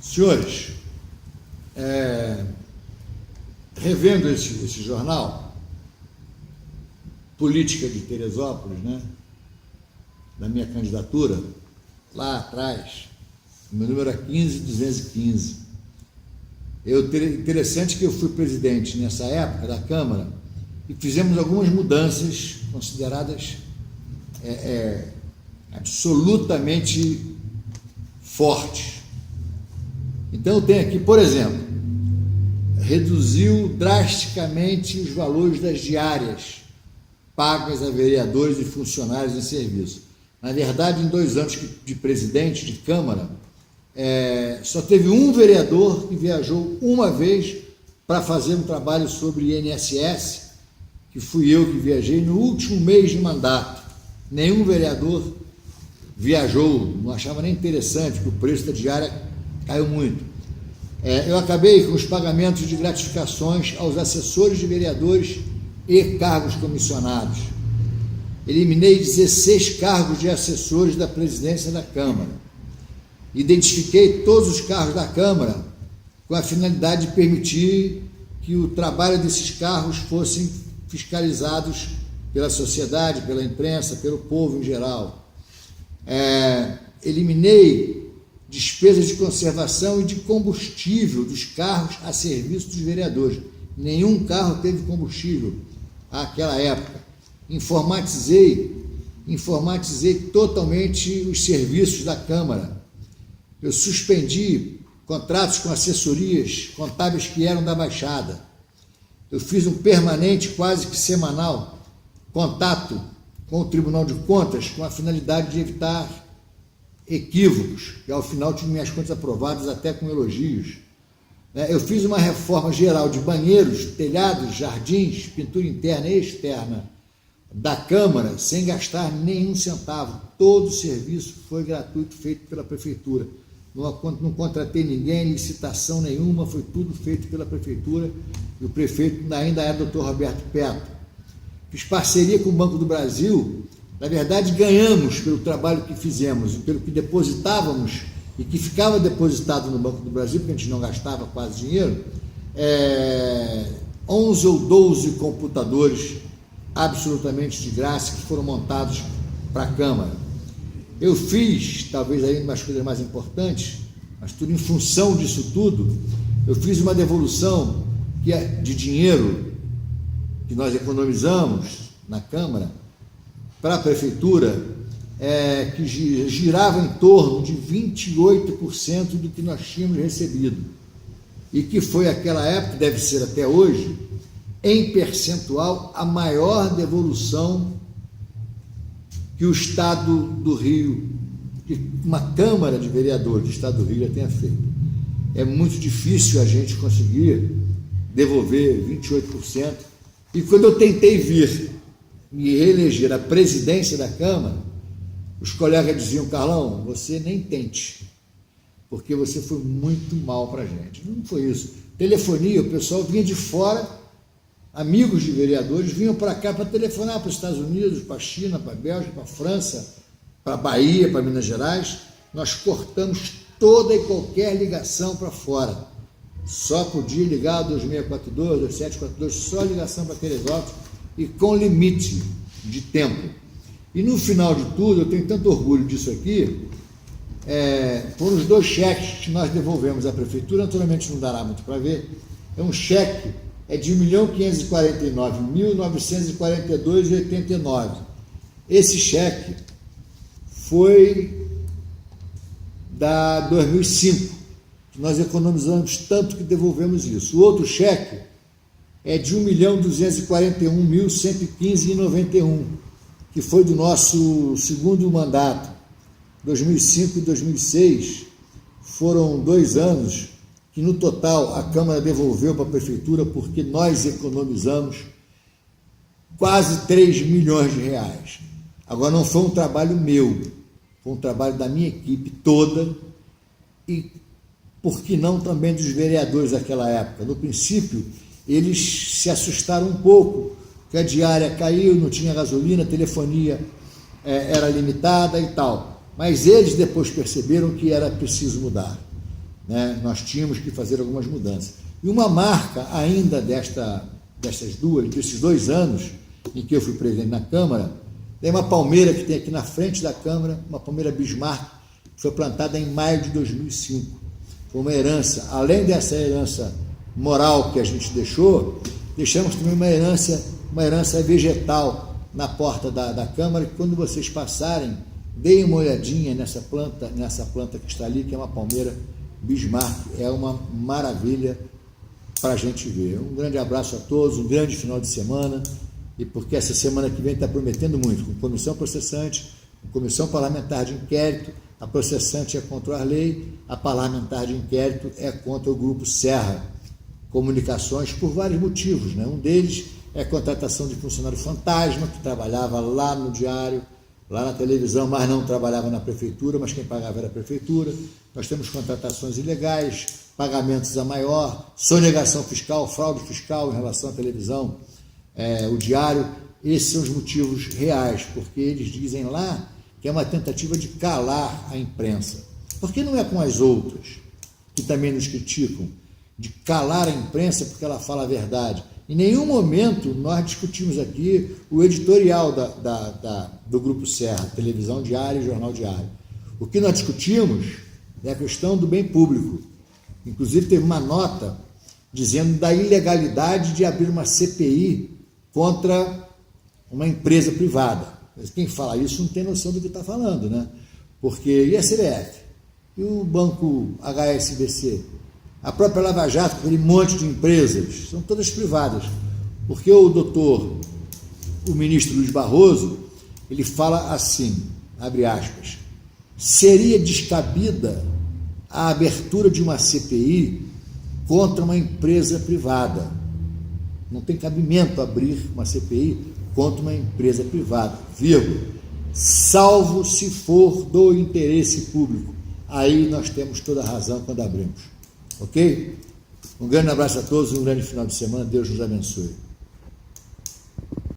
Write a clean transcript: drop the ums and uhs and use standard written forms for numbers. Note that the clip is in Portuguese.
Senhores, revendo esse jornal, Política de Teresópolis, né, da minha candidatura, lá atrás, meu número era 15215. Interessante que eu fui presidente nessa época da Câmara e fizemos algumas mudanças consideradas absolutamente fortes. Então eu tenho aqui, por exemplo, reduziu drasticamente os valores das diárias pagas a vereadores e funcionários em serviço. Na verdade, em 2 anos de presidente de Câmara, só teve um vereador que viajou uma vez para fazer um trabalho sobre INSS, que fui eu que viajei no último mês de mandato. Nenhum vereador viajou, não achava nem interessante, porque o preço da diária caiu muito. Eu acabei com os pagamentos de gratificações aos assessores de vereadores e cargos comissionados. Eliminei 16 cargos de assessores da presidência da Câmara. Identifiquei todos os cargos da Câmara com a finalidade de permitir que o trabalho desses cargos fossem fiscalizados pela sociedade, pela imprensa, pelo povo em geral. Eliminei despesas de conservação e de combustível dos carros a serviço dos vereadores. Nenhum carro teve combustível àquela época. Informatizei totalmente os serviços da Câmara. Eu suspendi contratos com assessorias contábeis que eram da Baixada. Eu fiz um permanente, quase que semanal, contato com o Tribunal de Contas com a finalidade de evitar equívocos, e ao final tive minhas contas aprovadas até com elogios. Eu fiz uma reforma geral de banheiros, telhados, jardins, pintura interna e externa da Câmara, sem gastar nenhum centavo. Todo o serviço foi gratuito, feito pela Prefeitura. Não contratei ninguém, licitação nenhuma, foi tudo feito pela Prefeitura, e o prefeito ainda é Dr. Roberto Petro. Fiz parceria com o Banco do Brasil. Na verdade, ganhamos pelo trabalho que fizemos e pelo que depositávamos e que ficava depositado no Banco do Brasil, porque a gente não gastava quase dinheiro, 11 ou 12 computadores absolutamente de graça que foram montados para a Câmara. Eu fiz, talvez aí umas coisas mais importantes, mas tudo em função disso tudo, eu fiz uma devolução de dinheiro que nós economizamos na Câmara para a Prefeitura, que girava em torno de 28% do que nós tínhamos recebido. E que foi, naquela época, deve ser até hoje, em percentual, a maior devolução que o Estado do Rio, que uma Câmara de Vereadores do Estado do Rio já tenha feito. É muito difícil a gente conseguir devolver 28%. E quando eu tentei vir me reeleger a presidência da Câmara, os colegas diziam: Carlão, você nem tente, porque você foi muito mal para a gente. Não foi isso. Telefonia, o pessoal vinha de fora, amigos de vereadores, vinham para cá para telefonar para os Estados Unidos, para a China, para a Bélgica, para a França, para a Bahia, para Minas Gerais. Nós cortamos toda e qualquer ligação para fora. Só podia ligar 2642, 2742, só ligação para Teresópolis, e com limite de tempo. E no final de tudo, eu tenho tanto orgulho disso aqui, foram os 2 cheques que nós devolvemos à Prefeitura, naturalmente não dará muito para ver, é um cheque de R$ 1.549.942,89. Esse cheque foi da 2005, que nós economizamos tanto que devolvemos isso. O outro cheque é de R$ 1.241.115,91, que foi do nosso segundo mandato. 2005 e 2006 foram 2 anos que, no total, a Câmara devolveu para a Prefeitura, porque nós economizamos quase 3 milhões de reais. Agora, não foi um trabalho meu, foi um trabalho da minha equipe toda e, por que não, também dos vereadores daquela época. No princípio, eles se assustaram um pouco, que a diária caiu, não tinha gasolina, a telefonia era limitada e tal. Mas eles depois perceberam que era preciso mudar. né, nós tínhamos que fazer algumas mudanças. E uma marca ainda desses 2 anos em que eu fui presidente na Câmara, tem uma palmeira que tem aqui na frente da Câmara, uma palmeira Bismarck, que foi plantada em maio de 2005. Foi uma herança, além dessa herança moral que a gente deixou, deixamos também uma herança vegetal na porta da Câmara, que quando vocês passarem, deem uma olhadinha nessa planta que está ali, que é uma palmeira Bismarck, é uma maravilha para a gente ver. Um grande abraço a todos, um grande final de semana, e porque essa semana que vem está prometendo muito, com comissão processante, com comissão parlamentar de inquérito. A processante é contra o Arley, a parlamentar de inquérito é contra o Grupo Serra Comunicações, por vários motivos, né? Um deles é a contratação de funcionário fantasma, que trabalhava lá no diário, lá na televisão, mas não trabalhava na prefeitura, mas quem pagava era a prefeitura. Nós temos contratações ilegais, pagamentos a maior, sonegação fiscal, fraude fiscal em relação à televisão, o diário. Esses são os motivos reais, porque eles dizem lá que é uma tentativa de calar a imprensa. Por que não é com as outras, que também nos criticam, de calar a imprensa porque ela fala a verdade? Em nenhum momento nós discutimos aqui o editorial do Grupo Serra, televisão diária e jornal diário. O que nós discutimos é a questão do bem público. Inclusive teve uma nota dizendo da ilegalidade de abrir uma CPI contra uma empresa privada. Mas quem fala isso não tem noção do que está falando, né? Porque e a CBF? E o banco HSBC? A própria Lava Jato, aquele monte de empresas, são todas privadas. Porque o ministro Luiz Barroso, ele fala assim, abre aspas, seria descabida a abertura de uma CPI contra uma empresa privada. Não tem cabimento abrir uma CPI contra uma empresa privada, vírgula, salvo se for do interesse público. Aí nós temos toda a razão quando abrimos. Ok? Um grande abraço a todos, um grande final de semana, Deus nos abençoe.